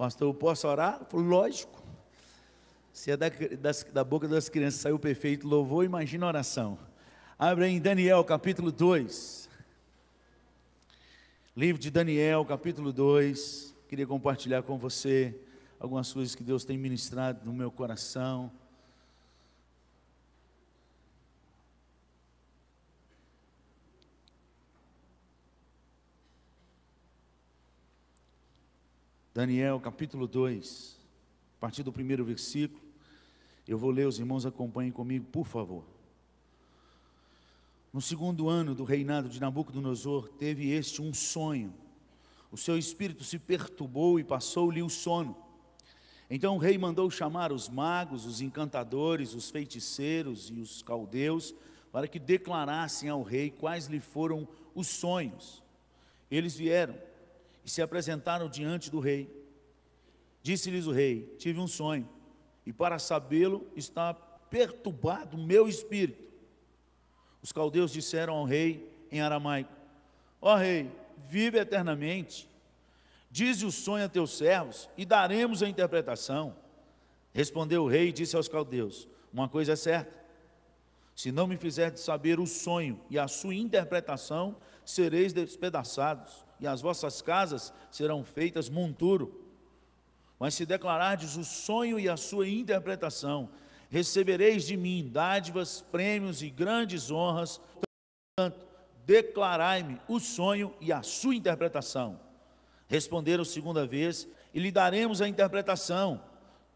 Pastor, eu posso orar? Eu falei, lógico. Se é da boca das crianças saiu perfeito louvor, imagina a oração. Abre aí em Daniel capítulo 2. Livro de Daniel capítulo 2. Queria compartilhar com você algumas coisas que Deus tem ministrado no meu coração. Daniel capítulo 2, a partir do primeiro versículo, eu vou ler, os irmãos acompanhem comigo, por favor. No segundo ano do reinado de Nabucodonosor, teve este um sonho. O seu espírito se perturbou e passou-lhe o sono. Então o rei mandou chamar os magos, os encantadores, os feiticeiros e os caldeus, para que declarassem ao rei quais lhe foram os sonhos. Eles vieram e se apresentaram diante do rei. Disse-lhes o rei: tive um sonho, e para sabê-lo está perturbado o meu espírito. Os caldeus disseram ao rei em aramaico: ó rei, vive eternamente. Dize o sonho a teus servos, e daremos a interpretação. Respondeu o rei e disse aos caldeus: uma coisa é certa, se não me fizerdes saber o sonho e a sua interpretação, sereis despedaçados, e as vossas casas serão feitas monturo. Mas se declarardes o sonho e a sua interpretação, recebereis de mim dádivas, prêmios e grandes honras. Portanto, declarai-me o sonho e a sua interpretação. Responderam segunda vez: e lhe daremos a interpretação.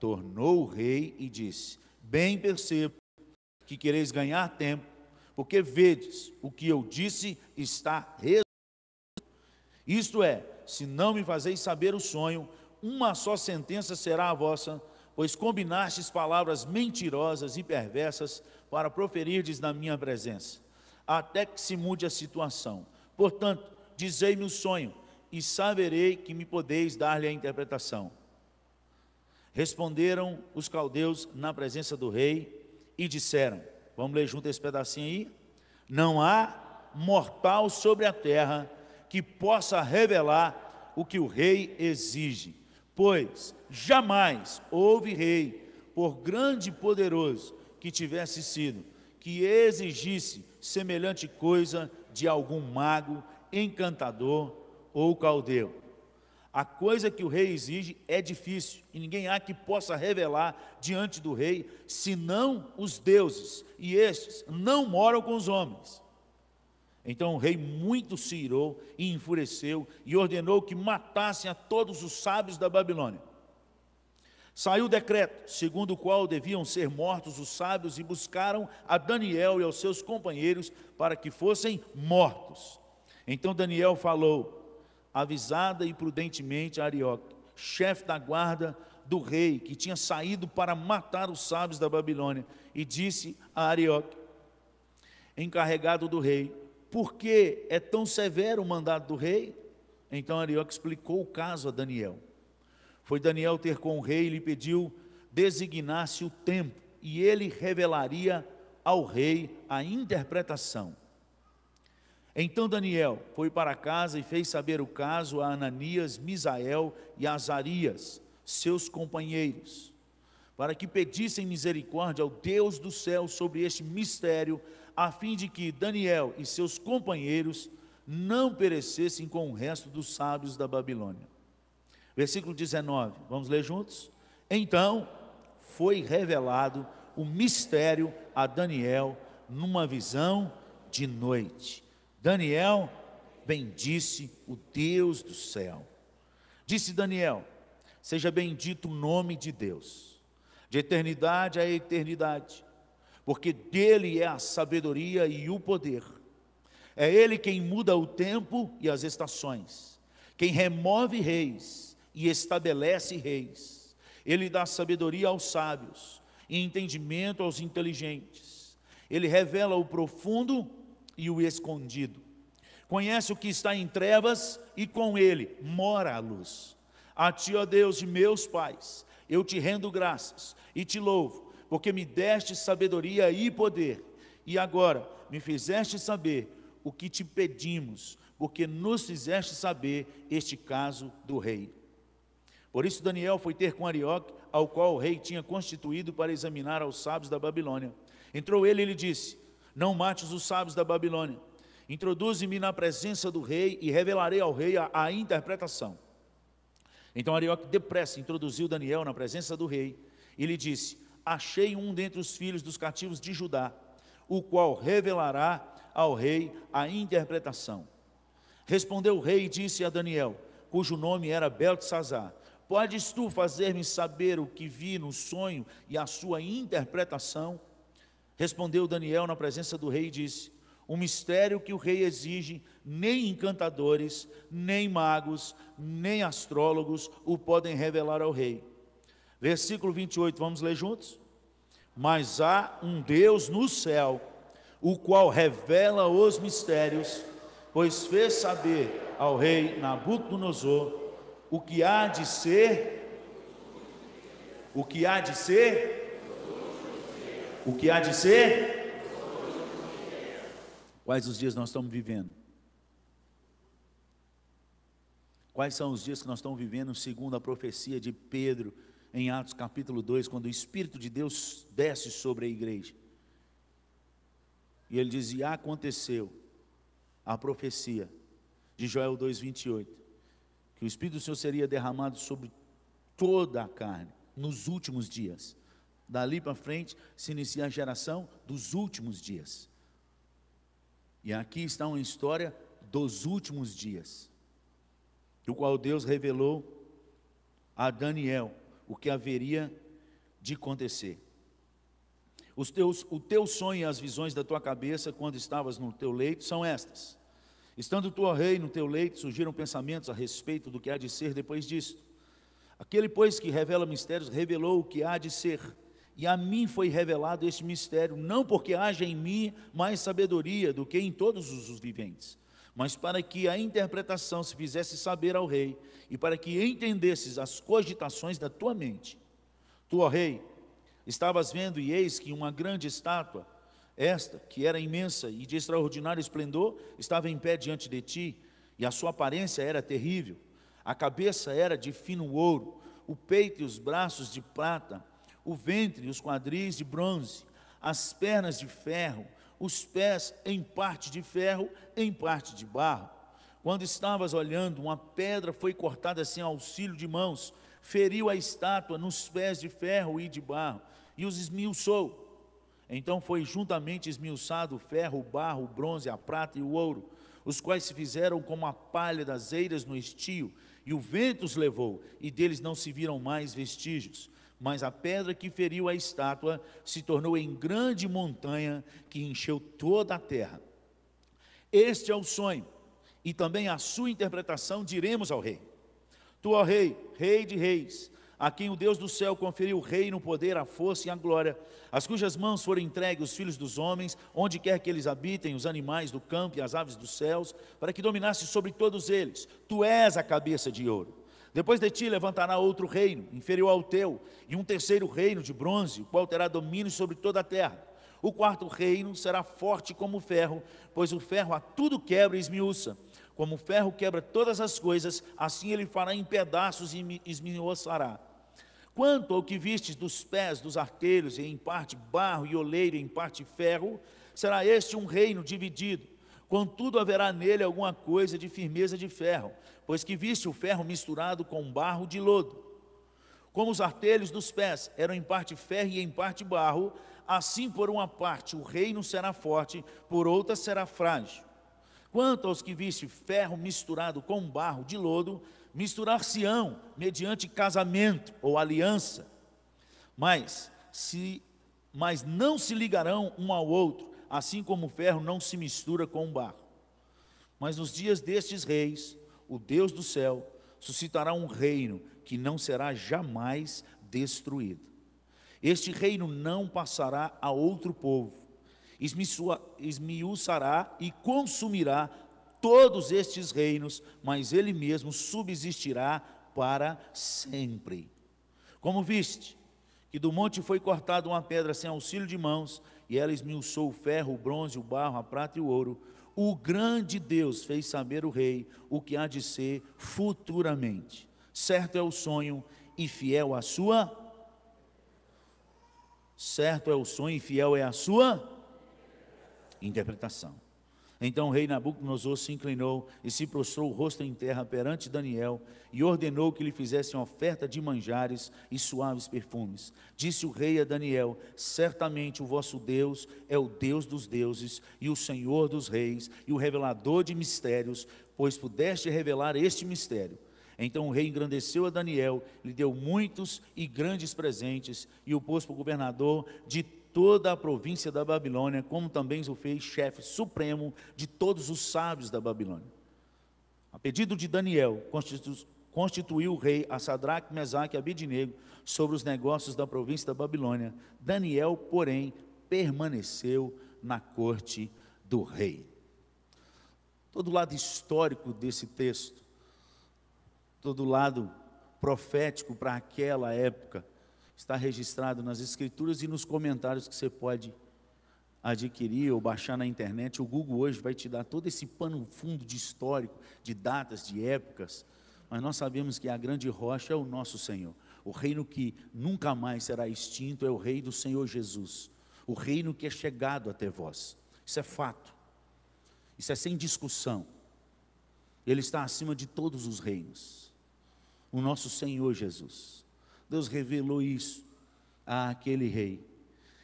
Tornou o rei e disse: bem percebo que quereis ganhar tempo, porque vedes o que eu disse está resolvido. Isto é, se não me fazeis saber o sonho, uma só sentença será a vossa, pois combinastes palavras mentirosas e perversas para proferirdes na minha presença, até que se mude a situação. Portanto, dizei-me o sonho, e saberei que me podeis dar-lhe a interpretação. Responderam os caldeus na presença do rei e disseram, vamos ler junto esse pedacinho aí: não há mortal sobre a terra que possa revelar o que o rei exige, pois jamais houve rei, por grande e poderoso que tivesse sido, que exigisse semelhante coisa de algum mago, encantador ou caldeu. A coisa que o rei exige é difícil, e ninguém há que possa revelar diante do rei, senão os deuses, e estes não moram com os homens. Então o rei muito se irou e enfureceu, e ordenou que matassem a todos os sábios da Babilônia. Saiu o decreto, segundo o qual deviam ser mortos os sábios, e buscaram a Daniel e aos seus companheiros para que fossem mortos. Então Daniel falou, avisada e prudentemente, a Arioque, chefe da guarda do rei, que tinha saído para matar os sábios da Babilônia, e disse a Arioque, encarregado do rei: por que é tão severo o mandado do rei? Então Arioque explicou o caso a Daniel. Foi Daniel ter com o rei e lhe pediu designasse o tempo, e ele revelaria ao rei a interpretação. Então Daniel foi para casa e fez saber o caso a Ananias, Misael e Azarias, seus companheiros, para que pedissem misericórdia ao Deus do céu sobre este mistério, a fim de que Daniel e seus companheiros não perecessem com o resto dos sábios da Babilônia. Versículo 19, vamos ler juntos? Então foi revelado o mistério a Daniel numa visão de noite. Daniel bendisse o Deus do céu. Disse Daniel: seja bendito o nome de Deus, de eternidade a eternidade, porque dele é a sabedoria e o poder. É ele quem muda o tempo e as estações, quem remove reis e estabelece reis. Ele dá sabedoria aos sábios e entendimento aos inteligentes. Ele revela o profundo e o escondido. Conhece o que está em trevas e com ele mora a luz. A ti, ó Deus de meus pais, eu te rendo graças e te louvo, porque me deste sabedoria e poder, e agora me fizeste saber o que te pedimos, porque nos fizeste saber este caso do rei. Por isso Daniel foi ter com Arioque, ao qual o rei tinha constituído para examinar aos sábios da Babilônia. Entrou ele e lhe disse: não mates os sábios da Babilônia, introduze-me na presença do rei e revelarei ao rei a interpretação. Então Arioque depressa introduziu Daniel na presença do rei e lhe disse: achei um dentre os filhos dos cativos de Judá, o qual revelará ao rei a interpretação. Respondeu o rei e disse a Daniel, cujo nome era Beltesazar: podes tu fazer-me saber o que vi no sonho e a sua interpretação? Respondeu Daniel na presença do rei e disse: um mistério que o rei exige, nem encantadores, nem magos, nem astrólogos o podem revelar ao rei. Versículo 28, vamos ler juntos? Mas há um Deus no céu, o qual revela os mistérios, pois fez saber ao rei Nabucodonosor o que há de ser, o que há de ser, o que há de ser. Quais os dias nós estamos vivendo? Quais são os dias que nós estamos vivendo segundo a profecia de Pedro em Atos capítulo 2, quando o Espírito de Deus desce sobre a igreja? E ele diz: e aconteceu a profecia de Joel 2:28, que o Espírito do Senhor seria derramado sobre toda a carne nos últimos dias. Dali para frente se inicia a geração dos últimos dias. E aqui está uma história dos últimos dias, do qual Deus revelou a Daniel o que haveria de acontecer. O teu sonho e as visões da tua cabeça quando estavas no teu leito são estas: estando tu, ó rei, no teu leito, surgiram pensamentos a respeito do que há de ser depois disto. Aquele, pois, que revela mistérios, revelou o que há de ser. E a mim foi revelado este mistério, não porque haja em mim mais sabedoria do que em todos os viventes, mas para que a interpretação se fizesse saber ao rei, e para que entendesses as cogitações da tua mente. Tu, ó rei, estavas vendo, e eis que uma grande estátua, esta, que era imensa e de extraordinário esplendor, estava em pé diante de ti, e a sua aparência era terrível. A cabeça era de fino ouro, o peito e os braços de prata, o ventre e os quadris de bronze, as pernas de ferro, os pés em parte de ferro, em parte de barro. Quando estavas olhando, uma pedra foi cortada sem auxílio de mãos, feriu a estátua nos pés de ferro e de barro, e os esmiuçou. Então foi juntamente esmiuçado o ferro, o barro, o bronze, a prata e o ouro, os quais se fizeram como a palha das eiras no estio, e o vento os levou, e deles não se viram mais vestígios. Mas a pedra que feriu a estátua se tornou em grande montanha que encheu toda a terra. Este é o sonho, e também a sua interpretação diremos ao rei. Tu, ó rei, rei de reis, a quem o Deus do céu conferiu o reino, o poder, a força e a glória, as cujas mãos foram entregues os filhos dos homens, onde quer que eles habitem, os animais do campo e as aves dos céus, para que dominasse sobre todos eles. Tu és a cabeça de ouro. Depois de ti levantará outro reino, inferior ao teu, e um terceiro reino de bronze, o qual terá domínio sobre toda a terra. O quarto reino será forte como o ferro, pois o ferro a tudo quebra e esmiuça. Como o ferro quebra todas as coisas, assim ele fará em pedaços e esmiuçará. Quanto ao que vistes dos pés dos artelhos, em parte barro e oleiro, em parte ferro, será este um reino dividido. Contudo haverá nele alguma coisa de firmeza de ferro, pois que viste o ferro misturado com barro de lodo. Como os artelhos dos pés eram em parte ferro e em parte barro, assim por uma parte o reino será forte, por outra será frágil. Quanto aos que viste ferro misturado com barro de lodo, misturar-se-ão mediante casamento ou aliança, mas não se ligarão um ao outro, assim como o ferro não se mistura com o barro. Mas nos dias destes reis, o Deus do céu suscitará um reino que não será jamais destruído. Este reino não passará a outro povo, esmiuçará e consumirá todos estes reinos, mas ele mesmo subsistirá para sempre. Como viste, que do monte foi cortada uma pedra sem auxílio de mãos, e ela esmiuçou o ferro, o bronze, o barro, a prata e o ouro, o grande Deus fez saber o rei o que há de ser futuramente. certo é o sonho e fiel a sua. Certo é o sonho e fiel é a sua interpretação. Então o rei Nabucodonosor se inclinou e se prostrou o rosto em terra perante Daniel e ordenou que lhe fizessem oferta de manjares e suaves perfumes. Disse o rei a Daniel: certamente o vosso Deus é o Deus dos deuses e o Senhor dos reis e o revelador de mistérios, pois pudeste revelar este mistério. Então o rei engrandeceu a Daniel, lhe deu muitos e grandes presentes e o pôs por governador de toda a província da Babilônia, como também o fez chefe supremo de todos os sábios da Babilônia. A pedido de Daniel, constituiu o rei a Sadraque, Mesaque e Abednego sobre os negócios da província da Babilônia. Daniel, porém, permaneceu na corte do rei. Todo o lado histórico desse texto, todo o lado profético para aquela época, está registrado nas escrituras e nos comentários que você pode adquirir ou baixar na internet. O Google hoje vai te dar todo esse pano fundo de histórico, de datas, de épocas, mas nós sabemos que a grande rocha é o nosso Senhor. O reino que nunca mais será extinto é o reino do Senhor Jesus, o reino que é chegado até vós. Isso é fato, isso é sem discussão. Ele está acima de todos os reinos, o nosso Senhor Jesus. Deus revelou isso àquele rei,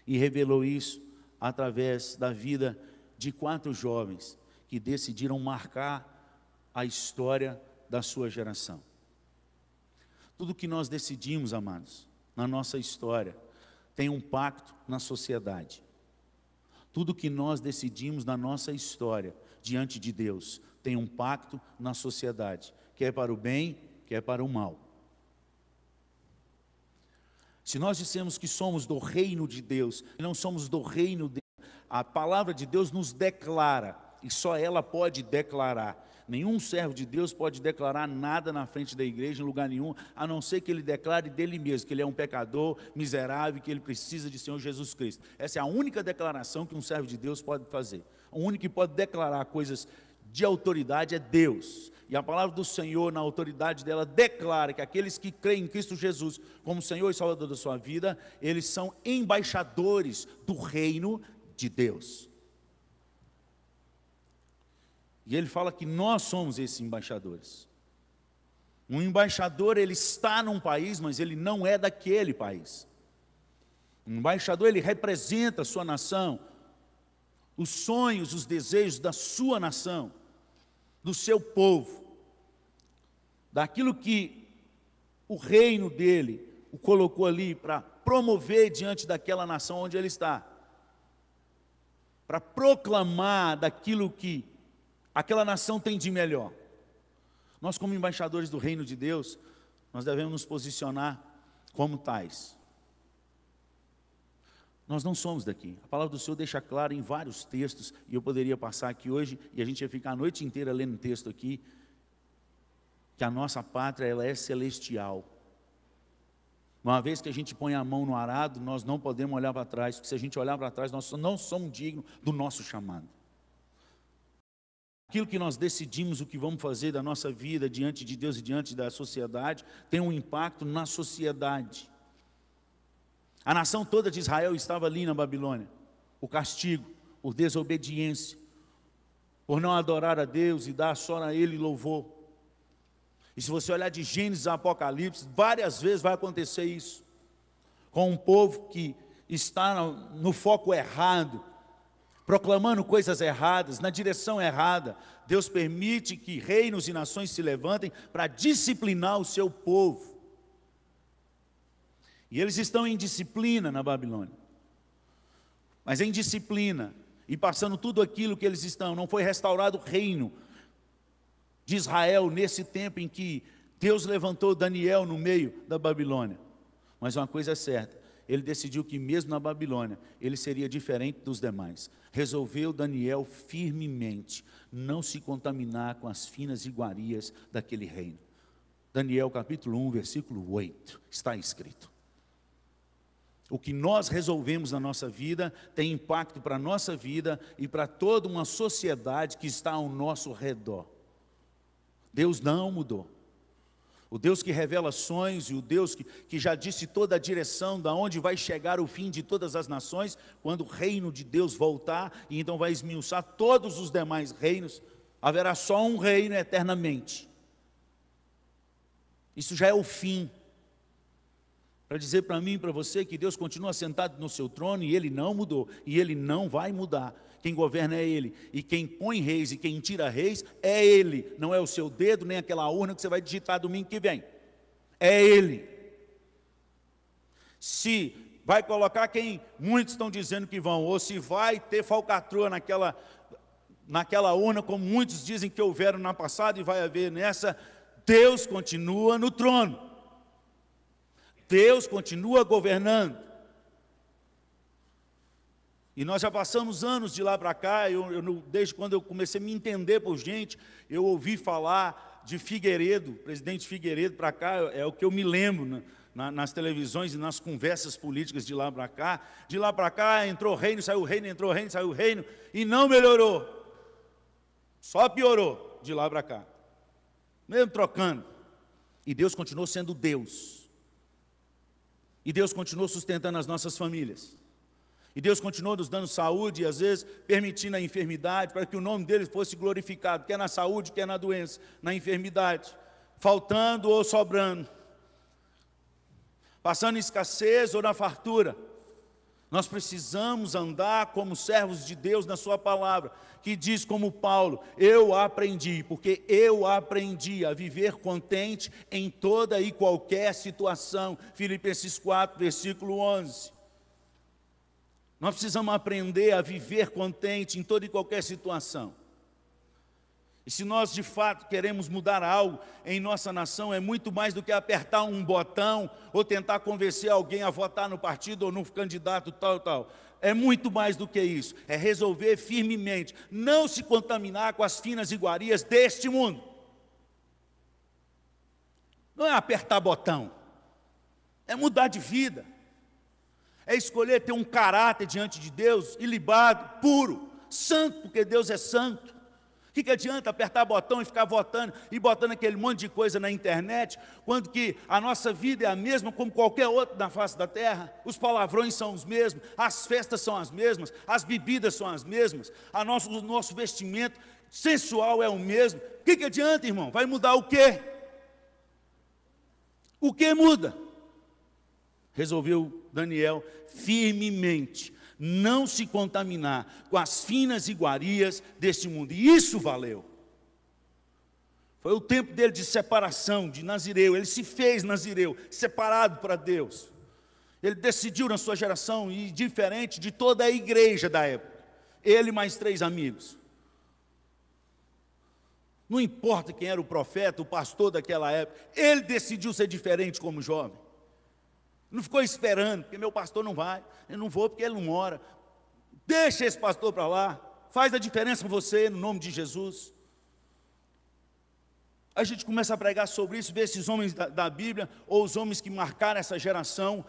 e revelou isso através da vida de 4 jovens que decidiram marcar a história da sua geração. Tudo que nós decidimos, amados, na nossa história, tem um pacto na sociedade. Tudo que nós decidimos na nossa história, diante de Deus, tem um pacto na sociedade, quer para o bem, quer para o mal. Se nós dissemos que somos do reino de Deus, e não somos do reino de Deus, a palavra de Deus nos declara, e só ela pode declarar. Nenhum servo de Deus pode declarar nada na frente da igreja, em lugar nenhum, a não ser que ele declare dele mesmo, que ele é um pecador, miserável, que ele precisa de Senhor Jesus Cristo. Essa é a única declaração que um servo de Deus pode fazer. O único que pode declarar coisas de autoridade é Deus. E a palavra do Senhor, na autoridade dela, declara que aqueles que creem em Cristo Jesus como Senhor e Salvador da sua vida, eles são embaixadores do reino de Deus. E ele fala que nós somos esses embaixadores. Um embaixador, ele está num país, mas ele não é daquele país. Um embaixador, ele representa a sua nação, os sonhos, os desejos da sua nação, do seu povo, daquilo que o reino dele o colocou ali para promover diante daquela nação onde ele está, para proclamar daquilo que aquela nação tem de melhor. Nós, como embaixadores do reino de Deus, nós devemos nos posicionar como tais. Nós não somos daqui. A palavra do Senhor deixa claro em vários textos, e eu poderia passar aqui hoje, e a gente ia ficar a noite inteira lendo texto aqui, que a nossa pátria, ela é celestial. Uma vez que a gente põe a mão no arado, nós não podemos olhar para trás, porque se a gente olhar para trás, nós não somos dignos do nosso chamado. Aquilo que nós decidimos o que vamos fazer da nossa vida diante de Deus e diante da sociedade, tem um impacto na sociedade. A nação toda de Israel estava ali na Babilônia. O castigo por desobediência, por não adorar a Deus e dar só a Ele louvor. E se você olhar de Gênesis a Apocalipse, várias vezes vai acontecer isso, com um povo que está no foco errado, proclamando coisas erradas, na direção errada. Deus permite que reinos e nações se levantem para disciplinar o seu povo. E eles estão em disciplina na Babilônia. Mas em disciplina, e passando tudo aquilo que eles estão, não foi restaurado o reino de Israel nesse tempo em que Deus levantou Daniel no meio da Babilônia. Mas uma coisa é certa, ele decidiu que mesmo na Babilônia, ele seria diferente dos demais. Resolveu Daniel firmemente não se contaminar com as finas iguarias daquele reino. Daniel capítulo 1, versículo 8, está escrito: o que nós resolvemos na nossa vida tem impacto para a nossa vida e para toda uma sociedade que está ao nosso redor. Deus não mudou. O Deus que revela sonhos e o Deus que já disse toda a direção da onde vai chegar o fim de todas as nações, quando o reino de Deus voltar, e então vai esmiuçar todos os demais reinos, haverá só um reino eternamente. Isso já é o fim. Para dizer para mim e para você que Deus continua sentado no seu trono e Ele não mudou, e Ele não vai mudar. Quem governa é Ele, e quem põe reis e quem tira reis é Ele, não é o seu dedo, nem aquela urna que você vai digitar domingo que vem, é Ele. Se vai colocar quem muitos estão dizendo que vão, ou se vai ter falcatrua naquela urna, como muitos dizem que houveram na passada e vai haver nessa, Deus continua no trono, Deus continua governando. E nós já passamos anos de lá para cá, desde quando eu comecei a me entender por gente, eu ouvi falar de Figueiredo, presidente Figueiredo para cá, é o que eu me lembro nas televisões e nas conversas políticas de lá para cá. De lá para cá entrou reino, saiu reino, entrou reino, saiu reino, e não melhorou, só piorou de lá para cá, mesmo trocando. E Deus continuou sendo Deus, e Deus continuou sustentando as nossas famílias. E Deus continuou nos dando saúde e às vezes permitindo a enfermidade para que o nome dele fosse glorificado, quer na saúde, quer na doença, na enfermidade, faltando ou sobrando, passando em escassez ou na fartura. Nós precisamos andar como servos de Deus na sua palavra, que diz como Paulo, eu aprendi, porque eu aprendi a viver contente em toda e qualquer situação. Filipenses 4, versículo 11. Nós precisamos aprender a viver contente em toda e qualquer situação. E se nós de fato queremos mudar algo em nossa nação, é muito mais do que apertar um botão ou tentar convencer alguém a votar no partido ou no candidato tal. É muito mais do que isso, é resolver firmemente, não se contaminar com as finas iguarias deste mundo. Não é apertar botão, é mudar de vida. É escolher ter um caráter diante de Deus, ilibado, puro, santo, porque Deus é santo. O que adianta apertar botão e ficar votando e botando aquele monte de coisa na internet, quando que a nossa vida é a mesma como qualquer outra na face da terra? Os palavrões são os mesmos, as festas são as mesmas, as bebidas são as mesmas, o nosso vestimento sensual é o mesmo. O que adianta, irmão? Vai mudar o quê? O que muda? Resolveu Daniel firmemente não se contaminar com as finas iguarias deste mundo, e isso valeu. Foi o tempo dele de separação, de nazireu. Ele se fez nazireu, separado para Deus. Ele decidiu na sua geração, e diferente de toda a igreja da época, ele mais 3 amigos. Não importa quem era o profeta, o pastor daquela época, ele decidiu ser diferente como jovem. Não ficou esperando, porque meu pastor não vai, eu não vou porque ele não mora. Deixa esse pastor para lá, faz a diferença com você, no nome de Jesus. A gente começa a pregar sobre isso, ver esses homens da Bíblia, ou os homens que marcaram essa geração,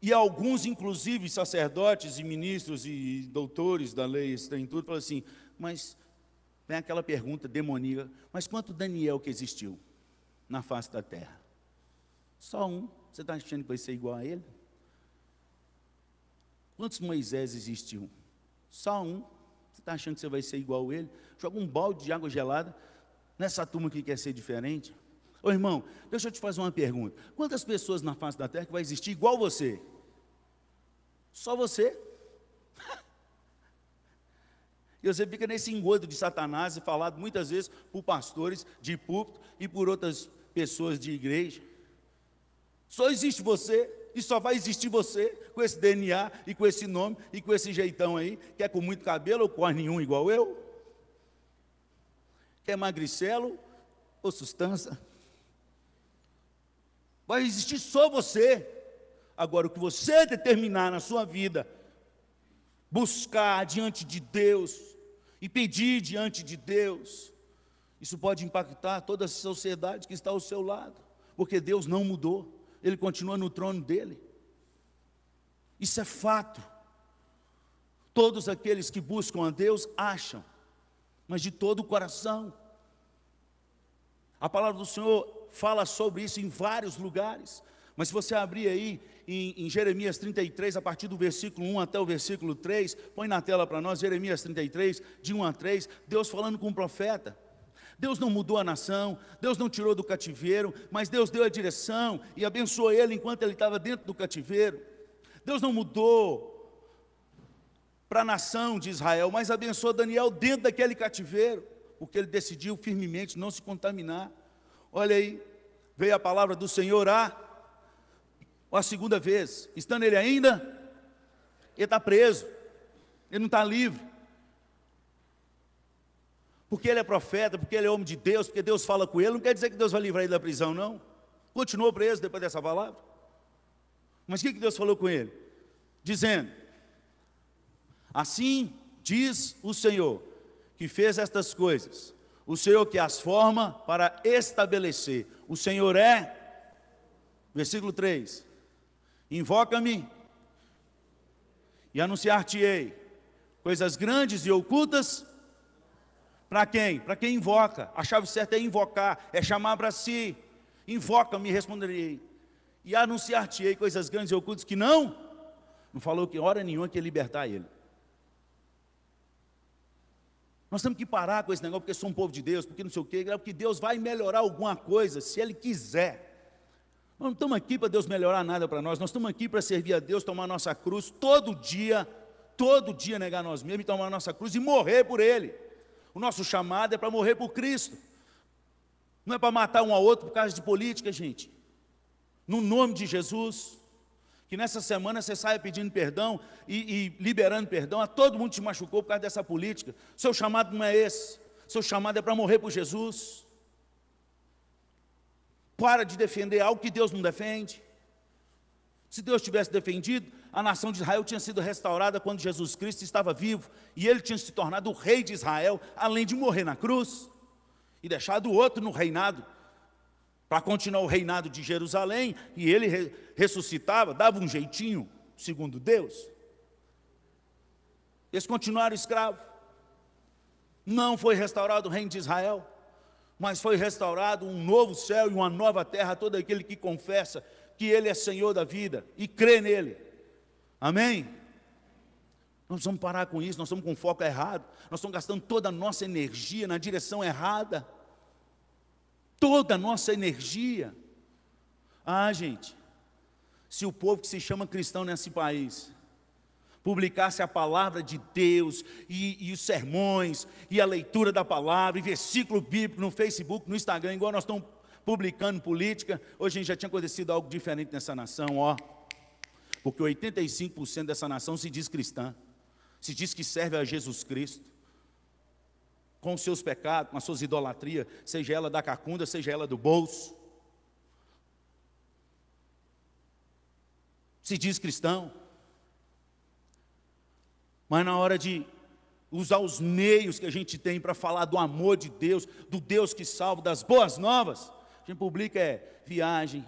e alguns, inclusive, sacerdotes e ministros e doutores da lei, tem tudo, falam assim, mas vem aquela pergunta demoníaca, mas quanto Daniel que existiu na face da terra? Só um. Você está achando que vai ser igual a ele? Quantos Moisés existiu? Só um. Você está achando que você vai ser igual a ele? Joga um balde de água gelada nessa turma que quer ser diferente. Ô irmão, deixa eu te fazer uma pergunta. Quantas pessoas na face da terra que vai existir igual você? Só você? E você fica nesse engodo de Satanás, e falado muitas vezes por pastores de púlpito e por outras pessoas de igreja. Só existe você, e só vai existir você, com esse DNA, e com esse nome, e com esse jeitão aí, que é com muito cabelo ou com nenhum igual eu? Que é magricelo ou sustância? Vai existir só você. Agora, o que você determinar na sua vida, buscar diante de Deus, e pedir diante de Deus, isso pode impactar toda a sociedade que está ao seu lado, porque Deus não mudou. Ele continua no trono dele. Isso é fato. Todos aqueles que buscam a Deus acham, mas de todo o coração. A palavra do Senhor fala sobre isso em vários lugares. Mas se você abrir aí em Jeremias 33, a partir do versículo 1 até o versículo 3, põe na tela para nós, Jeremias 33, de 1 a 3, Deus falando com o profeta. Deus não mudou a nação, Deus não tirou do cativeiro, mas Deus deu a direção e abençoou ele enquanto ele estava dentro do cativeiro. Deus não mudou para a nação de Israel, mas abençoou Daniel dentro daquele cativeiro, porque ele decidiu firmemente não se contaminar. Olha aí, veio a palavra do Senhor a segunda vez, estando ele ainda, ele está preso, ele não está livre, porque ele é profeta, porque ele é homem de Deus, porque Deus fala com ele, não quer dizer que Deus vai livrar ele da prisão, não. Continuou preso depois dessa palavra. Mas o que Deus falou com ele? Dizendo: assim diz o Senhor, que fez estas coisas, o Senhor que as forma para estabelecer. O Senhor é, versículo 3, invoca-me e anunciar-te-ei coisas grandes e ocultas. Para quem? Para quem invoca. A chave certa é invocar, é chamar para si. Invoca-me e responderei. E anunciar-te-ei coisas grandes e ocultas que não falou que hora nenhuma que ia libertar ele. Nós temos que parar com esse negócio, porque sou um povo de Deus, porque não sei o quê, porque Deus vai melhorar alguma coisa, se Ele quiser. Nós não estamos aqui para Deus melhorar nada para nós estamos aqui para servir a Deus, tomar nossa cruz, todo dia negar nós mesmos e tomar nossa cruz e morrer por Ele. O nosso chamado é para morrer por Cristo, não é para matar um ao outro por causa de política, gente. No nome de Jesus, que nessa semana você saia pedindo perdão e liberando perdão a todo mundo que te machucou por causa dessa política. Seu chamado não é esse, seu chamado é para morrer por Jesus. Para de defender algo que Deus não defende. Se Deus tivesse defendido, a nação de Israel tinha sido restaurada quando Jesus Cristo estava vivo, e ele tinha se tornado o rei de Israel, além de morrer na cruz, e deixado o outro no reinado, para continuar o reinado de Jerusalém, e ele ressuscitava, dava um jeitinho, segundo Deus. Eles continuaram escravos. Não foi restaurado o reino de Israel, mas foi restaurado um novo céu e uma nova terra a todo aquele que confessa que Ele é Senhor da vida e crê nele. Amém? Nós vamos parar com isso, nós estamos com foco errado, nós estamos gastando toda a nossa energia na direção errada. Toda a nossa energia. Gente, se o povo que se chama cristão nesse país publicasse a palavra de Deus e os sermões e a leitura da palavra e versículo bíblico no Facebook, no Instagram, igual nós estamos publicando política, hoje a gente já tinha acontecido algo diferente nessa nação, porque 85% dessa nação se diz cristã, se diz que serve a Jesus Cristo, com os seus pecados, com as suas idolatrias, seja ela da cacunda, seja ela do bolso. Se diz cristão, mas na hora de usar os meios que a gente tem para falar do amor de Deus, do Deus que salva, das boas novas, a gente publica viagem,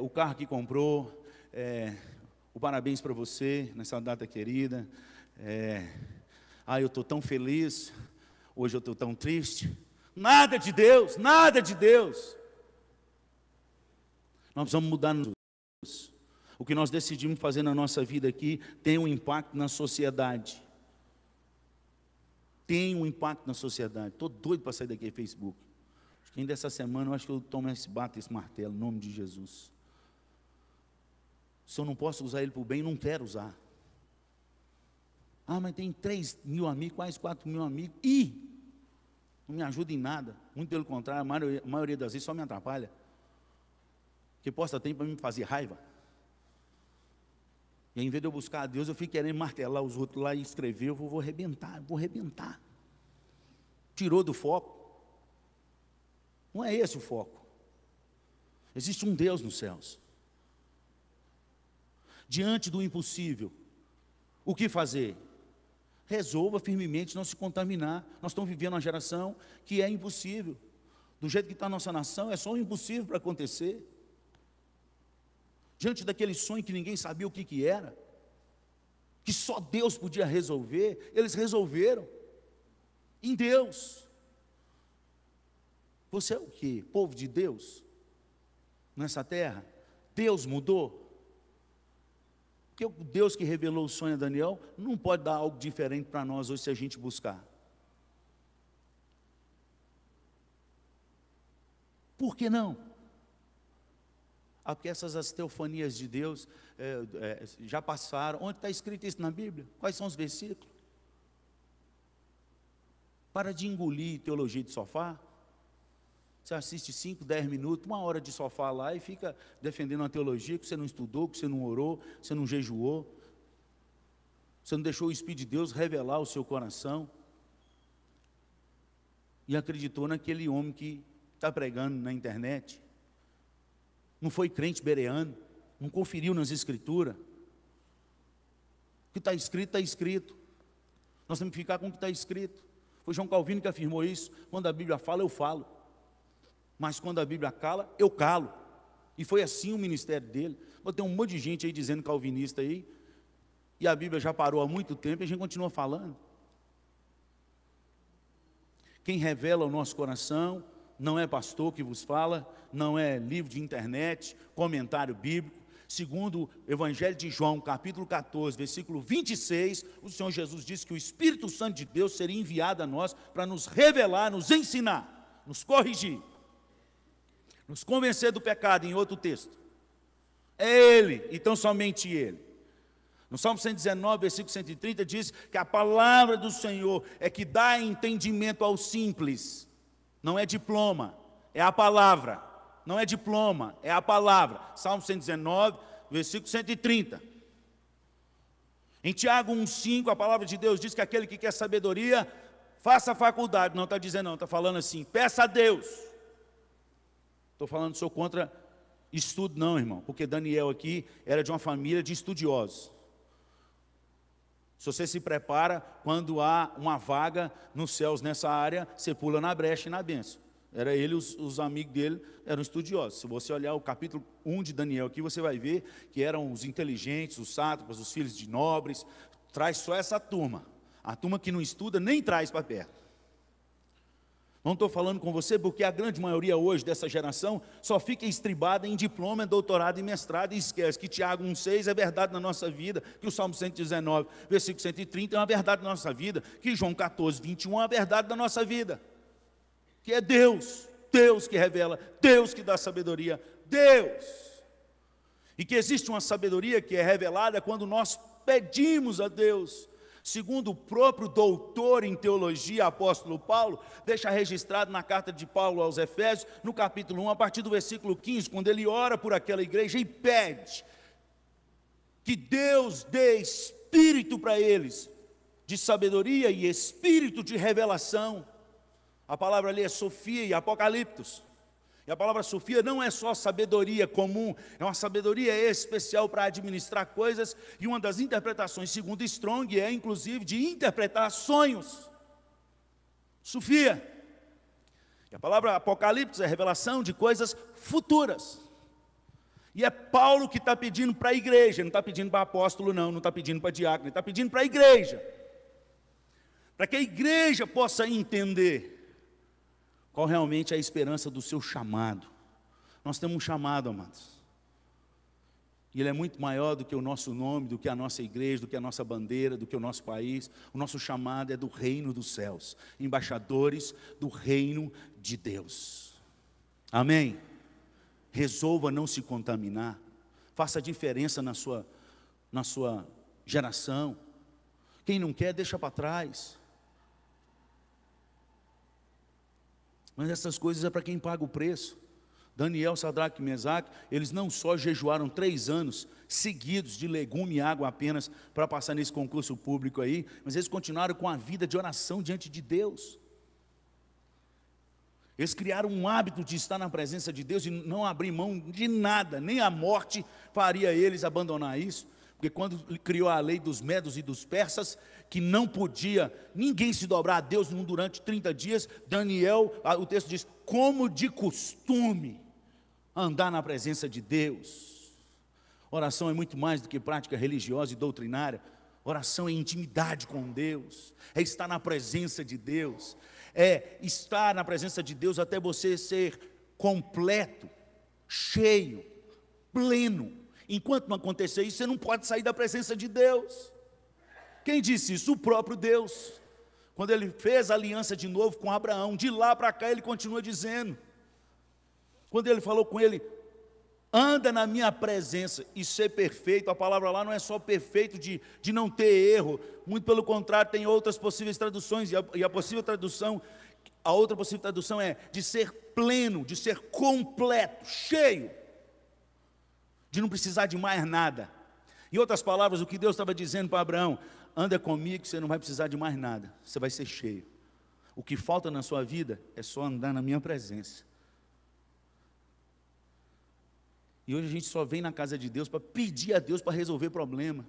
o carro que comprou, o parabéns para você nessa data querida, eu estou tão feliz, hoje eu estou tão triste. Nada de Deus, nada de Deus. Nós precisamos mudar nos Deus. O que nós decidimos fazer na nossa vida aqui tem um impacto na sociedade. Tem um impacto na sociedade. Estou doido para sair daqui do Facebook. Acho que ainda essa semana eu acho que eu bato esse martelo, em nome de Jesus. Se eu não posso usar ele para o bem, não quero usar. Mas tem 3 mil amigos, quase 4 mil amigos. Não me ajuda em nada. Muito pelo contrário, a maioria das vezes só me atrapalha. Que posta tem para me fazer raiva. E em vez de eu buscar a Deus, eu fico querendo martelar os outros lá e escrever, eu vou arrebentar. Tirou do foco. Não é esse o foco. Existe um Deus nos céus. Diante do impossível, o que fazer? Resolva firmemente não se contaminar. Nós estamos vivendo uma geração que é impossível. Do jeito que está a nossa nação, é só um impossível para acontecer. Diante daquele sonho que ninguém sabia o que era, que só Deus podia resolver, eles resolveram. Em Deus. Você é o quê? Povo de Deus? nessa terra? Deus mudou? Porque o Deus que revelou o sonho a Daniel não pode dar algo diferente para nós hoje se a gente buscar. Por que não? Porque essas teofanias de Deus já passaram. Onde está escrito isso na Bíblia? Quais são os versículos? Para de engolir teologia de sofá. Você assiste 5, 10 minutos, 1 hora de sofá lá e fica defendendo uma teologia que você não estudou, que você não orou, que você não jejuou, você não deixou o Espírito de Deus revelar o seu coração e acreditou naquele homem que está pregando na internet. Não foi crente bereano, não conferiu nas escrituras. O que está escrito, está escrito. Nós temos que ficar com o que está escrito. Foi João Calvino que afirmou isso. Quando a Bíblia fala, eu falo. Mas quando a Bíblia cala, eu calo. E foi assim o ministério dele. Tem um monte de gente aí dizendo calvinista aí, e a Bíblia já parou há muito tempo e a gente continua falando. Quem revela o nosso coração não é pastor que vos fala, não é livro de internet, comentário bíblico. Segundo o Evangelho de João, capítulo 14, versículo 26, o Senhor Jesus disse que o Espírito Santo de Deus seria enviado a nós para nos revelar, nos ensinar, nos corrigir, nos convencer do pecado, em outro texto. É Ele, então somente Ele. No Salmo 119, versículo 130, diz que a palavra do Senhor é que dá entendimento ao simples. Não é diploma, é a palavra. Não é diploma, é a palavra. Salmo 119, versículo 130. Em Tiago 1,5, a palavra de Deus diz que aquele que quer sabedoria, faça faculdade. Não está dizendo não, está falando assim, peça a Deus. Estou falando, sou contra estudo não, irmão, porque Daniel aqui era de uma família de estudiosos. Se você se prepara, quando há uma vaga nos céus nessa área, você pula na brecha e na bênção. Era ele, os amigos dele eram estudiosos. Se você olhar o capítulo 1 de Daniel aqui, você vai ver que eram os inteligentes, os sátrapas, os filhos de nobres. Traz só essa turma. A turma que não estuda nem traz para perto. Não estou falando com você porque a grande maioria hoje dessa geração só fica estribada em diploma, doutorado e mestrado e esquece que Tiago 1,6 é verdade na nossa vida, que o Salmo 119, versículo 130 é uma verdade na nossa vida, que João 14, 21 é uma verdade da nossa vida, que é Deus, Deus que revela, Deus que dá sabedoria, Deus. E que existe uma sabedoria que é revelada quando nós pedimos a Deus. Segundo o próprio doutor em teologia, apóstolo Paulo, deixa registrado na carta de Paulo aos Efésios, no capítulo 1, a partir do versículo 15, quando ele ora por aquela igreja e pede que Deus dê espírito para eles, de sabedoria e espírito de revelação. A palavra ali é Sofia e Apocaliptos. E a palavra Sofia não é só sabedoria comum, é uma sabedoria especial para administrar coisas, e uma das interpretações, segundo Strong, é inclusive de interpretar sonhos. Sofia. E a palavra Apocalipse é revelação de coisas futuras. E é Paulo que está pedindo para a igreja, não está pedindo para apóstolo não está pedindo para diácono, ele está pedindo para a igreja. Para que a igreja possa entender qual realmente é a esperança do seu chamado. Nós temos um chamado, amados. E ele é muito maior do que o nosso nome, do que a nossa igreja, do que a nossa bandeira, do que o nosso país. O nosso chamado é do reino dos céus. Embaixadores do reino de Deus. Amém? Resolva não se contaminar. Faça diferença na sua geração. Quem não quer, deixa para trás. Mas essas coisas é para quem paga o preço. Daniel, Sadraque e Mesaque, eles não só jejuaram 3 anos seguidos de legume e água apenas para passar nesse concurso público aí, mas eles continuaram com a vida de oração diante de Deus. Eles criaram um hábito de estar na presença de Deus e não abrir mão de nada, nem a morte faria eles abandonar isso. Porque quando criou a lei dos medos e dos persas, que não podia ninguém se dobrar a Deus durante 30 dias, Daniel, o texto diz, como de costume, andar na presença de Deus. Oração é muito mais do que prática religiosa e doutrinária. Oração é intimidade com Deus, é estar na presença de Deus, é estar na presença de Deus até você ser completo. cheio, pleno. Enquanto não acontecer isso, você não pode sair da presença de Deus. Quem disse isso? O próprio Deus. Quando ele fez a aliança de novo com Abraão, de lá para cá ele continua dizendo. Quando ele falou com ele, anda na minha presença e ser perfeito, a palavra lá não é só perfeito de não ter erro, muito pelo contrário, tem outras possíveis traduções, e a possível tradução, a outra possível tradução é de ser pleno, de ser completo, cheio, de não precisar de mais nada. Em outras palavras, o que Deus estava dizendo para Abraão, anda comigo que você não vai precisar de mais nada, você vai ser cheio. O que falta na sua vida é só andar na minha presença. E hoje a gente só vem na casa de Deus para pedir a Deus para resolver problema.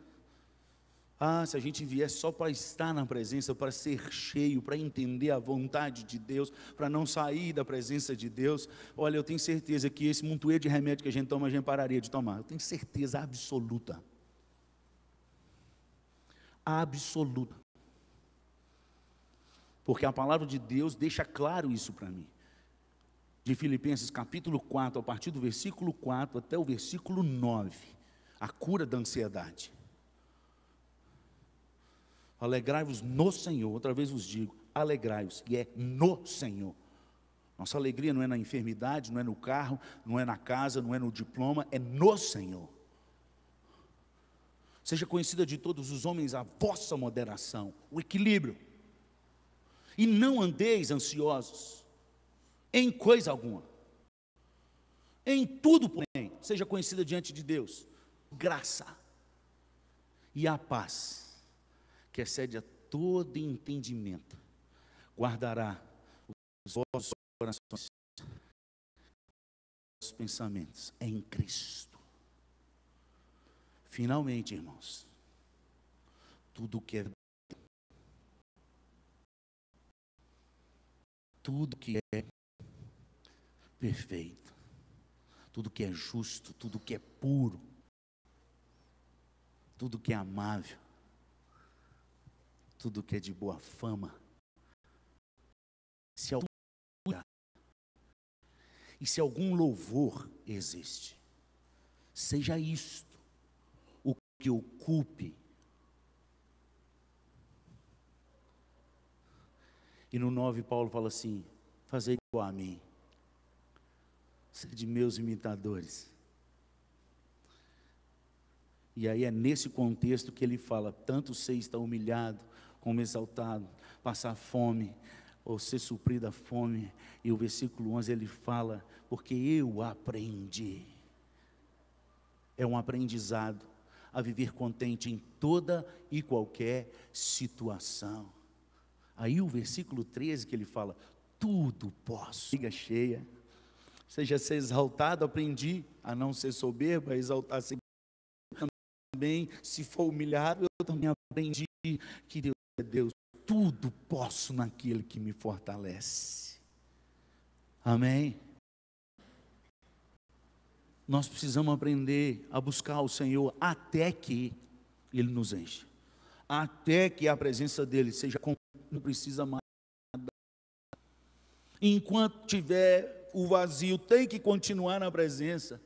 Ah, se a gente viesse só para estar na presença, para ser cheio, para entender a vontade de Deus, para não sair da presença de Deus, olha, eu tenho certeza que esse montoeiro de remédio que a gente toma, a gente pararia de tomar. Eu tenho certeza absoluta. Absoluta. Porque a palavra de Deus deixa claro isso para mim. De Filipenses capítulo 4, a partir do versículo 4 até o versículo 9, a cura da ansiedade. Alegrai-vos no Senhor, outra vez vos digo, alegrai-vos, e é no Senhor. Nossa alegria não é na enfermidade, não é no carro, não é na casa, não é no diploma, é no Senhor. Seja conhecida de todos os homens a vossa moderação, o equilíbrio. E não andeis ansiosos em coisa alguma. Em tudo, porém, seja conhecida diante de Deus graça e a paz, que excede a todo entendimento, guardará os vossos corações, os pensamentos em Cristo. Finalmente, irmãos, tudo que é perfeito, tudo que é justo, tudo que é puro, tudo que é amável, tudo que é de boa fama, se algum louvor existe, seja isto o que ocupe. E no 9 Paulo fala assim, fazei igual a mim, sede meus imitadores. E aí é nesse contexto que ele fala, tanto ser estar humilhado, como exaltado, passar fome, ou ser suprido a fome. E o versículo 11 ele fala, porque eu aprendi, é um aprendizado, a viver contente em toda e qualquer situação. Aí o versículo 13 que ele fala, tudo posso, liga cheia, seja ser exaltado, aprendi a não ser soberbo, a exaltar também, se for humilhado, eu também aprendi que Deus é Deus, tudo posso naquele que me fortalece. Amém? Nós precisamos aprender a buscar o Senhor até que Ele nos enche, até que a presença dEle seja completa, não precisa mais nada. Enquanto tiver o vazio, tem que continuar na presença.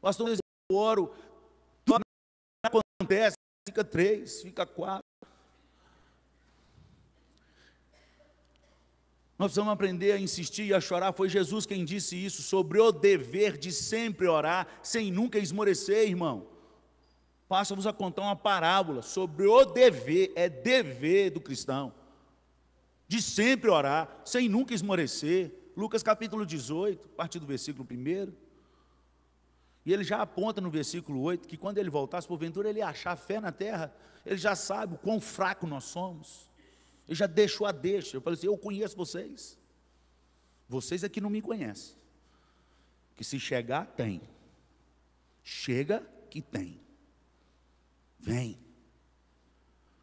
Pastor, eu oro, tudo acontece, fica 3, fica 4. Nós precisamos aprender a insistir e a chorar. Foi Jesus quem disse isso, sobre o dever de sempre orar, sem nunca esmorecer, irmão. Passo-vos a contar uma parábola sobre o dever, é dever do cristão, de sempre orar, sem nunca esmorecer. Lucas capítulo 18, a partir do versículo 1. E ele já aponta no versículo 8, que quando ele voltasse, porventura ele achar fé na terra, ele já sabe o quão fraco nós somos. Ele já deixou a deixa. Eu falei assim, eu conheço vocês. Vocês é que não me conhecem. Que se chegar, tem. Chega que tem. Vem.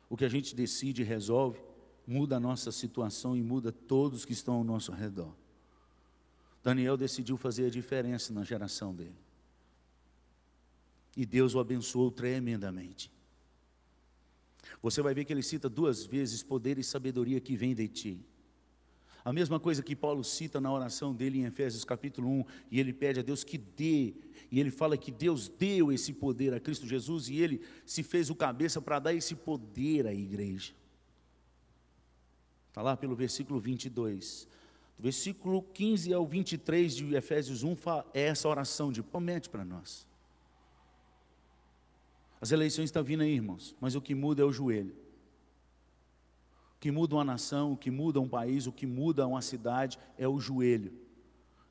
O que a gente decide e resolve, muda a nossa situação e muda todos que estão ao nosso redor. Daniel decidiu fazer a diferença na geração dele. E Deus o abençoou tremendamente. Você vai ver que ele cita 2 vezes poder e sabedoria que vem de ti. A mesma coisa que Paulo cita na oração dele em Efésios capítulo 1, e ele pede a Deus que dê, e ele fala que Deus deu esse poder a Cristo Jesus, e ele se fez o cabeça para dar esse poder à igreja. Está lá pelo versículo 22. Do versículo 15 ao 23 de Efésios 1, é essa oração de promete para nós. As eleições estão vindo aí, irmãos, mas o que muda é o joelho. O que muda uma nação, o que muda um país, o que muda uma cidade é o joelho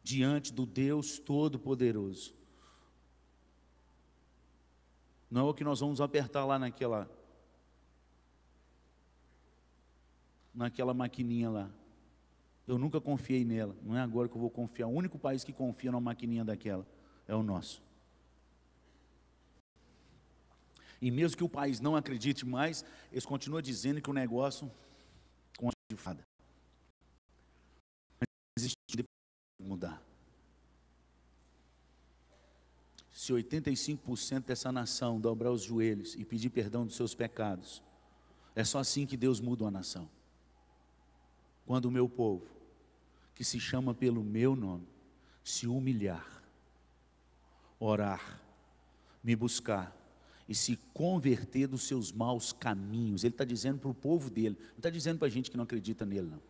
diante do Deus Todo-Poderoso. Não é o que nós vamos apertar lá naquela maquininha lá. Eu nunca confiei nela, não é agora que eu vou confiar. O único país que confia numa maquininha daquela é o nosso. E mesmo que o país não acredite mais, eles continuam dizendo que o negócio com de fada. Mas existe de mudar. Se 85% dessa nação dobrar os joelhos e pedir perdão dos seus pecados, é só assim que Deus muda uma nação. Quando o meu povo, que se chama pelo meu nome, se humilhar, orar, me buscar e se converter dos seus maus caminhos. Ele está dizendo para o povo dele, não está dizendo para a gente que não acredita nele, não.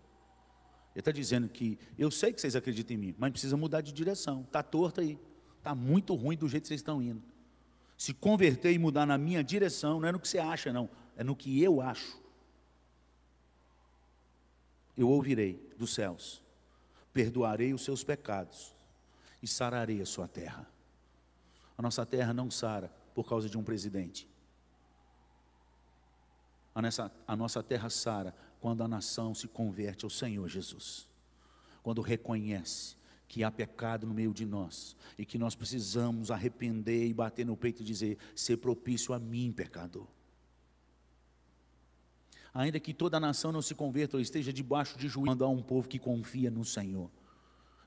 Ele está dizendo que, eu sei que vocês acreditam em mim, mas precisa mudar de direção, está torto aí, está muito ruim do jeito que vocês estão indo. Se converter e mudar na minha direção, não é no que você acha não, é no que eu acho. Eu ouvirei dos céus, perdoarei os seus pecados e sararei a sua terra. A nossa terra não sara por causa de um presidente. A nossa terra sara quando a nação se converte ao Senhor Jesus. Quando reconhece que há pecado no meio de nós e que nós precisamos arrepender e bater no peito e dizer: ser propício a mim, pecador. Ainda que toda a nação não se converta ou esteja debaixo de juízo, quando há um povo que confia no Senhor,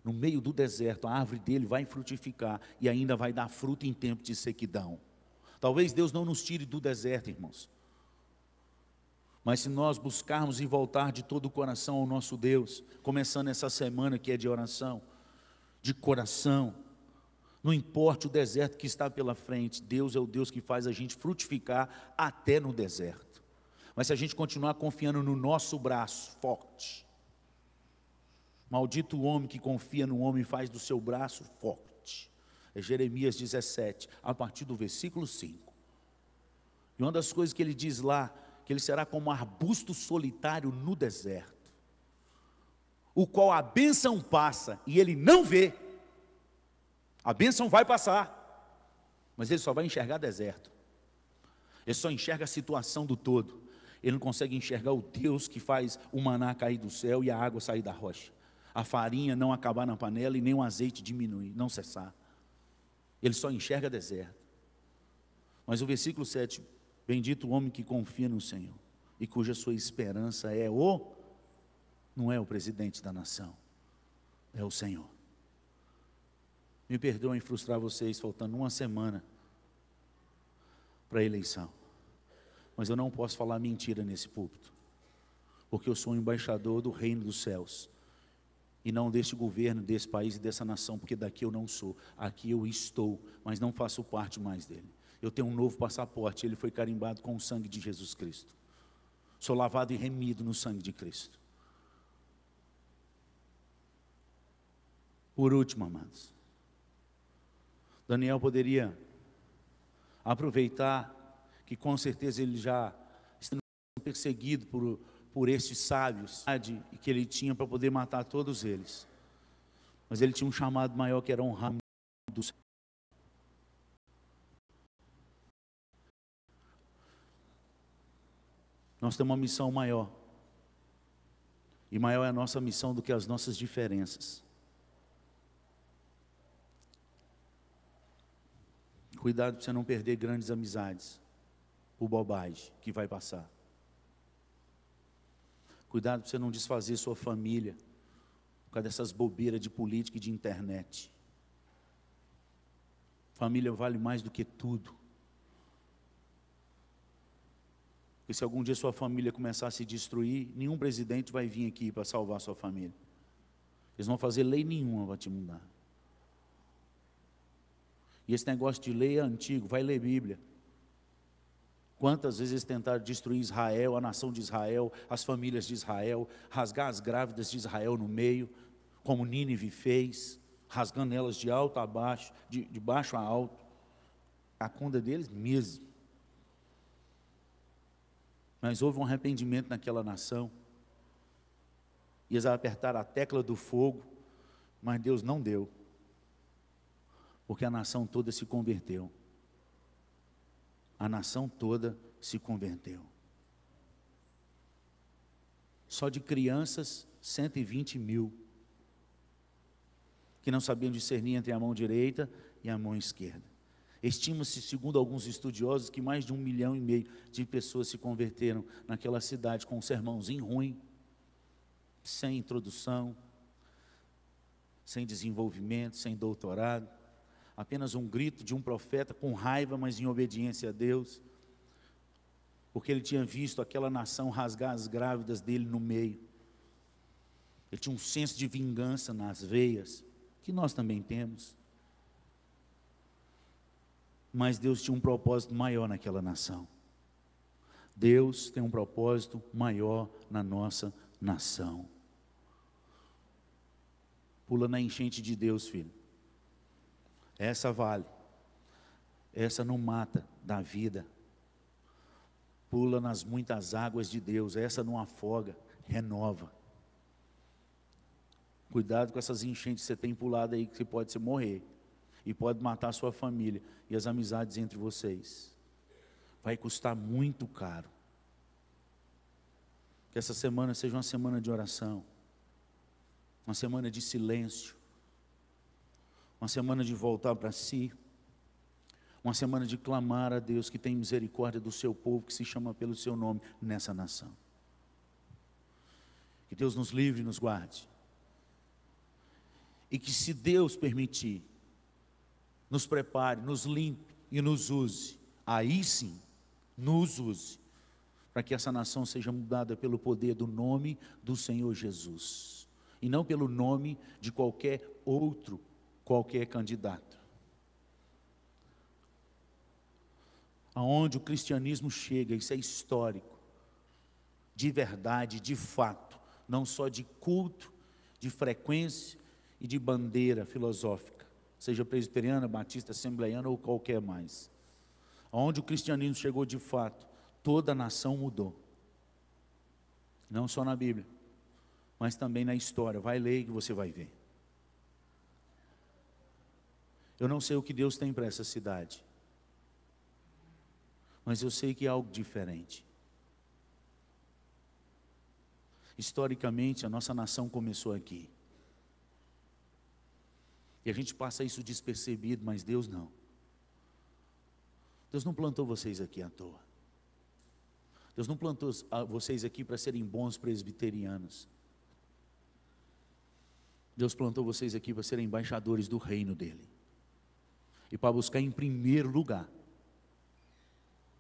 no meio do deserto, a árvore dele vai frutificar e ainda vai dar fruto em tempo de sequidão. Talvez Deus não nos tire do deserto, irmãos, mas se nós buscarmos e voltar de todo o coração ao nosso Deus, começando essa semana que é de oração, de coração, não importa o deserto que está pela frente, Deus é o Deus que faz a gente frutificar até no deserto. Mas se a gente continuar confiando no nosso braço forte, maldito o homem que confia no homem e faz do seu braço forte. É Jeremias 17, a partir do versículo 5. E uma das coisas que ele diz lá, que ele será como um arbusto solitário no deserto, o qual a bênção passa e ele não vê. A bênção vai passar, mas ele só vai enxergar deserto. Ele só enxerga a situação do todo. Ele não consegue enxergar o Deus que faz o maná cair do céu e a água sair da rocha, a farinha não acabar na panela e nem o azeite diminuir, não cessar. Ele só enxerga deserto. Mas o versículo 7, bendito o homem que confia no Senhor e cuja sua esperança não é o presidente da nação, é o Senhor. Me perdoem frustrar vocês, faltando uma semana para a eleição, mas eu não posso falar mentira nesse púlpito, porque eu sou um embaixador do reino dos céus, e não deste governo, desse país e dessa nação, porque daqui eu não sou, aqui eu estou, mas não faço parte mais dele. Eu tenho um novo passaporte, ele foi carimbado com o sangue de Jesus Cristo, sou lavado e remido no sangue de Cristo. Por último, amados, Daniel poderia aproveitar que com certeza ele já está sendo perseguido por estes sábios, e que ele tinha para poder matar todos eles, mas ele tinha um chamado maior, que era honrar do Senhor. Nós temos uma missão maior, e maior é a nossa missão do que as nossas diferenças. Cuidado para você não perder grandes amizades por bobagem que vai passar. Cuidado para você não desfazer sua família por causa dessas bobeiras de política e de internet. Família vale mais do que tudo. Porque se algum dia sua família começar a se destruir, nenhum presidente vai vir aqui para salvar sua família. Eles não vão fazer lei nenhuma para te mudar. E esse negócio de lei é antigo, vai ler Bíblia. Quantas vezes eles tentaram destruir Israel, a nação de Israel, as famílias de Israel, rasgar as grávidas de Israel no meio, como Nínive fez, rasgando elas de alto a baixo, de baixo a alto, a conta deles mesmo. Mas houve um arrependimento naquela nação, e eles apertaram a tecla do fogo, mas Deus não deu, porque a nação toda se converteu. A nação toda se converteu. Só de crianças, 120 mil, que não sabiam discernir entre a mão direita e a mão esquerda. Estima-se, segundo alguns estudiosos, que mais de 1,5 milhão de pessoas se converteram naquela cidade, com um sermãozinho ruim, sem introdução, sem desenvolvimento, sem doutorado, apenas um grito de um profeta com raiva, mas em obediência a Deus, porque ele tinha visto aquela nação rasgar as grávidas dele no meio. Ele tinha um senso de vingança nas veias, que nós também temos. Mas Deus tinha um propósito maior naquela nação. Deus tem um propósito maior na nossa nação. Pula na enchente de Deus, filho. Essa vale. Essa não mata, dá vida. Pula nas muitas águas de Deus. Essa não afoga, renova. Cuidado com essas enchentes que você tem pulado aí, que você pode se morrer. E pode matar a sua família e as amizades entre vocês. Vai custar muito caro. Que essa semana seja uma semana de oração, uma semana de silêncio, uma semana de voltar para si, uma semana de clamar a Deus que tem misericórdia do seu povo, que se chama pelo seu nome nessa nação. Que Deus nos livre e nos guarde. E que, se Deus permitir, nos prepare, nos limpe e nos use. Aí sim, nos use, para que essa nação seja mudada pelo poder do nome do Senhor Jesus, e não pelo nome de qualquer candidato. Aonde o cristianismo chega, isso é histórico, de verdade, de fato, não só de culto, de frequência e de bandeira filosófica, seja presbiteriana, batista, assembleiana ou qualquer mais. Onde o cristianismo chegou de fato, toda a nação mudou. Não só na Bíblia, mas também na história. Vai ler que você vai ver. Eu não sei o que Deus tem para essa cidade, mas eu sei que é algo diferente. Historicamente, a nossa nação começou aqui. E a gente passa isso despercebido, mas Deus não. Deus não plantou vocês aqui à toa. Deus não plantou vocês aqui para serem bons presbiterianos. Deus plantou vocês aqui para serem embaixadores do reino dEle. E para buscar em primeiro lugar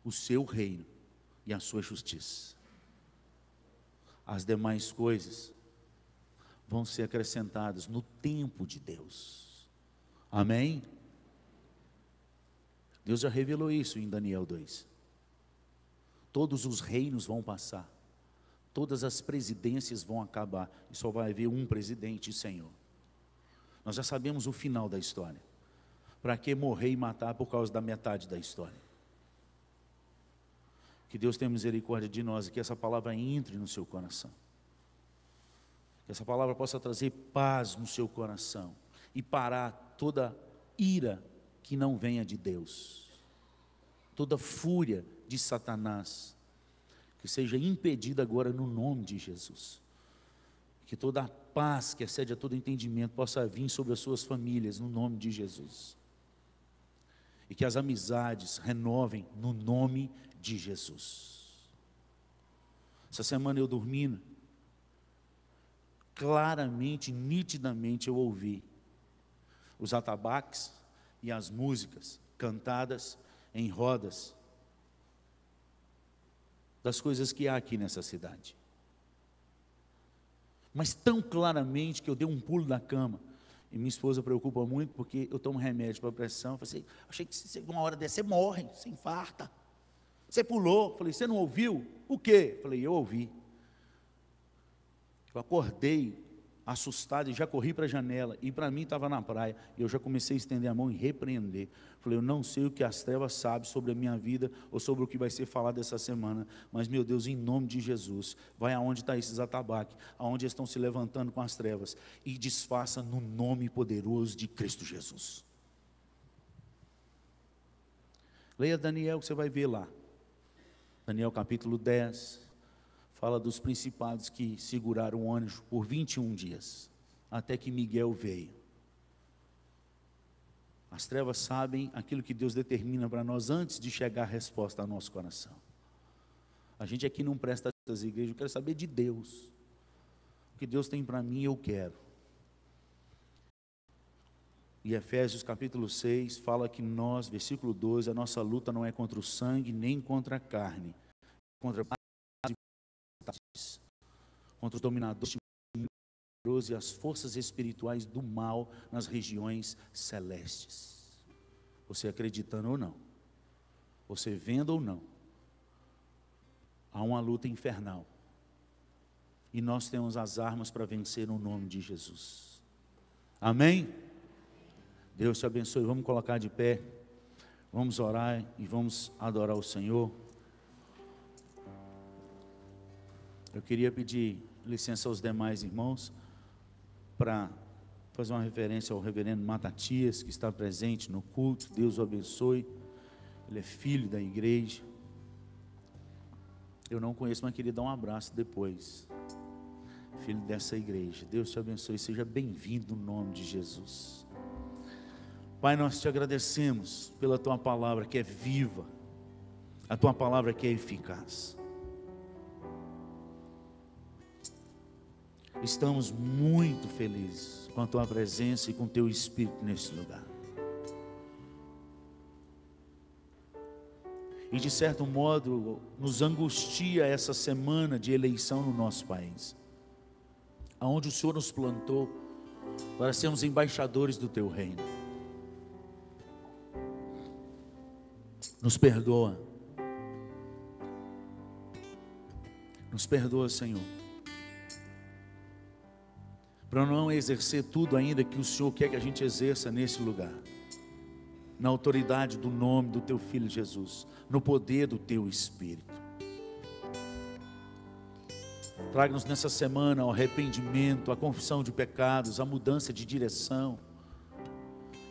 o seu reino e a sua justiça. As demais coisas vão ser acrescentadas no tempo de Deus. Amém? Deus já revelou isso em Daniel 2. Todos os reinos vão passar, todas as presidências vão acabar, e só vai haver um presidente, Senhor. Nós já sabemos o final da história. Para que morrer e matar por causa da metade da história? Que Deus tenha misericórdia de nós e que essa palavra entre no seu coração. Que essa palavra possa trazer paz no seu coração e parar toda ira que não venha de Deus, toda fúria de Satanás, que seja impedida agora no nome de Jesus. Que toda a paz que excede a todo entendimento possa vir sobre as suas famílias no nome de Jesus. E que as amizades renovem no nome de Jesus. Essa semana eu dormindo, claramente, nitidamente eu ouvi os atabaques e as músicas cantadas em rodas das coisas que há aqui nessa cidade. mas tão claramente que eu dei um pulo da cama. E minha esposa preocupa muito porque eu tomo remédio para pressão. Eu falei assim, achei que se uma hora dessa você morre, você infarta. Você pulou. Eu falei, você não ouviu? O quê? Eu falei, eu ouvi. Eu acordei assustado e já corri para a janela. E para mim estava na praia. E eu já comecei a estender a mão e repreender. Falei, eu não sei o que as trevas sabem sobre a minha vida ou sobre o que vai ser falado essa semana. Mas, meu Deus, em nome de Jesus, vai aonde está esses atabaques, aonde estão se levantando com as trevas. E desfaça no nome poderoso de Cristo Jesus. Leia Daniel que você vai ver lá. Daniel capítulo 10. Fala dos principados que seguraram o anjo por 21 dias, até que Miguel veio. As trevas sabem aquilo que Deus determina para nós antes de chegar a resposta ao nosso coração. A gente aqui não presta das igrejas, eu quero saber de Deus. O que Deus tem para mim, eu quero. E Efésios capítulo 6 fala que nós, versículo 12, a nossa luta não é contra o sangue, nem contra a carne, contra os dominadores e as forças espirituais do mal nas regiões celestes. Você acreditando ou não, você vendo ou não, há uma luta infernal. E nós temos as armas para vencer no nome de Jesus. Amém? Deus te abençoe. Vamos colocar de pé, vamos orar e vamos adorar o Senhor. Eu queria pedir licença aos demais irmãos para fazer uma referência ao reverendo Matatias, que está presente no culto. Deus o abençoe. Ele é filho da igreja. Eu não conheço, mas queria dar um abraço depois. Filho dessa igreja. Deus te abençoe. Seja bem-vindo no nome de Jesus. Pai, nós te agradecemos pela tua palavra que é viva, a tua palavra que é eficaz. Estamos muito felizes com a tua presença e com o teu Espírito nesse lugar. E de certo modo nos angustia essa semana de eleição no nosso país, aonde o Senhor nos plantou para sermos embaixadores do teu reino. Nos perdoa. Nos perdoa, Senhor, para não exercer tudo ainda que o Senhor quer que a gente exerça nesse lugar, na autoridade do nome do teu Filho Jesus, no poder do teu Espírito. Traga-nos nessa semana o arrependimento, a confissão de pecados, a mudança de direção,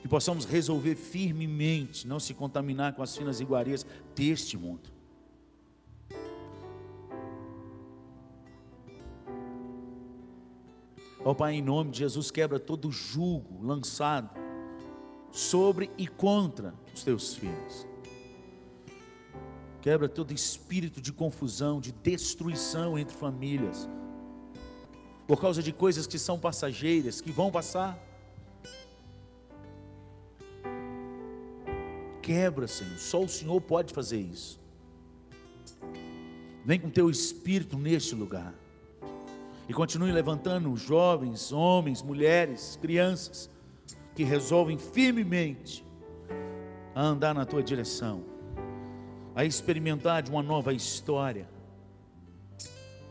que possamos resolver firmemente, não se contaminar com as finas iguarias deste mundo. Ó Pai, em nome de Jesus, quebra todo jugo lançado sobre e contra os teus filhos. Quebra todo espírito de confusão, de destruição entre famílias, por causa de coisas que são passageiras, que vão passar. Quebra, Senhor, só o Senhor pode fazer isso. Vem com teu Espírito neste lugar. E continue levantando jovens, homens, mulheres, crianças, que resolvem firmemente a andar na tua direção, a experimentar de uma nova história,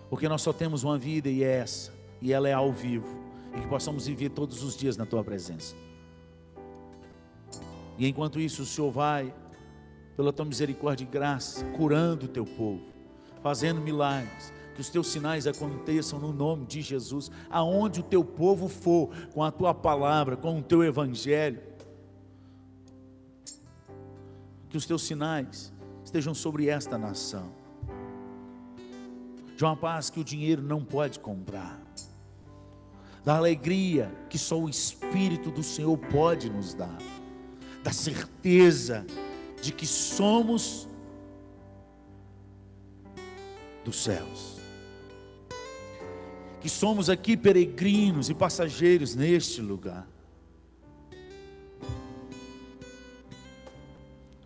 porque nós só temos uma vida e é essa, e ela é ao vivo, e que possamos viver todos os dias na tua presença. E enquanto isso o Senhor vai, pela tua misericórdia e graça, curando o teu povo, fazendo milagres, que os teus sinais aconteçam no nome de Jesus, aonde o teu povo for, com a tua palavra, com o teu evangelho, que os teus sinais estejam sobre esta nação, de uma paz que o dinheiro não pode comprar, da alegria que só o Espírito do Senhor pode nos dar, da certeza de que somos dos céus, que somos aqui peregrinos e passageiros neste lugar.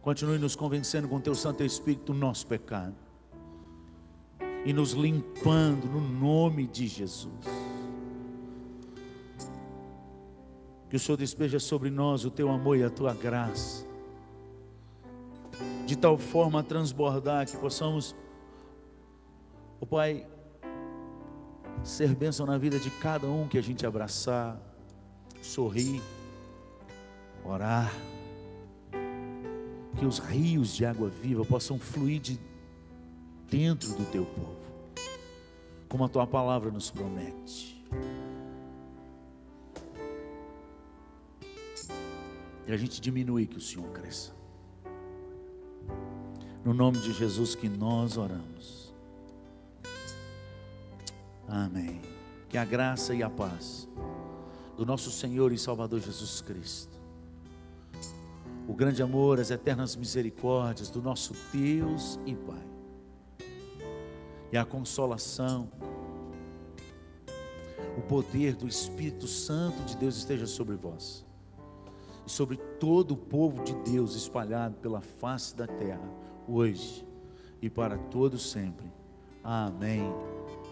Continue nos convencendo com teu Santo Espírito do nosso pecado e nos limpando no nome de Jesus. Que o Senhor despeja sobre nós o teu amor e a tua graça, de tal forma a transbordar que possamos, ó Pai, ser bênção na vida de cada um que a gente abraçar, sorrir, orar. Que os rios de água viva possam fluir de dentro do teu povo, como a tua palavra nos promete. E a gente diminui, que o Senhor cresça. No nome de Jesus que nós oramos. Amém. Que a graça e a paz do nosso Senhor e Salvador Jesus Cristo, o grande amor, as eternas misericórdias do nosso Deus e Pai, e a consolação, o poder do Espírito Santo de Deus esteja sobre vós e sobre todo o povo de Deus espalhado pela face da terra, hoje e para todos sempre. Amém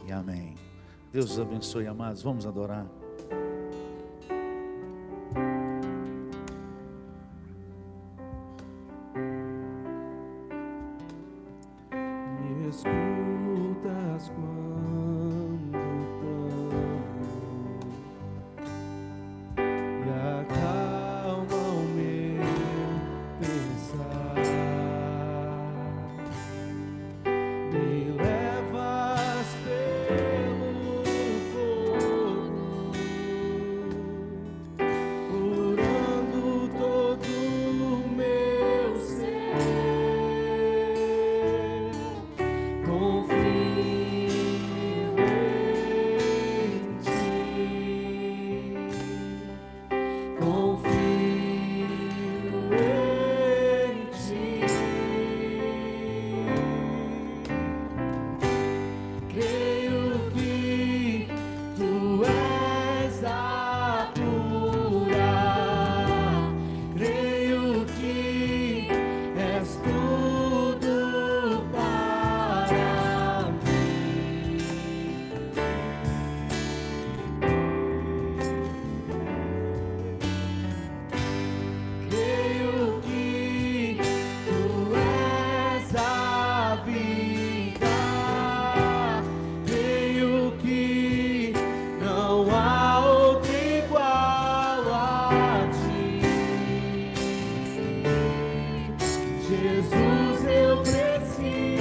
e amém. Deus os abençoe, amados. Vamos adorar. Me escutas quando clamo e acalma o meu pensar. Me levas pelo fogo, curando todo o meu ser. Confio em ti, confio em ti. Creio que tu és a cura, creio que és tudo para mim. Creio que tu és a vida, creio que não há outro igual a ti. Jesus, eu preciso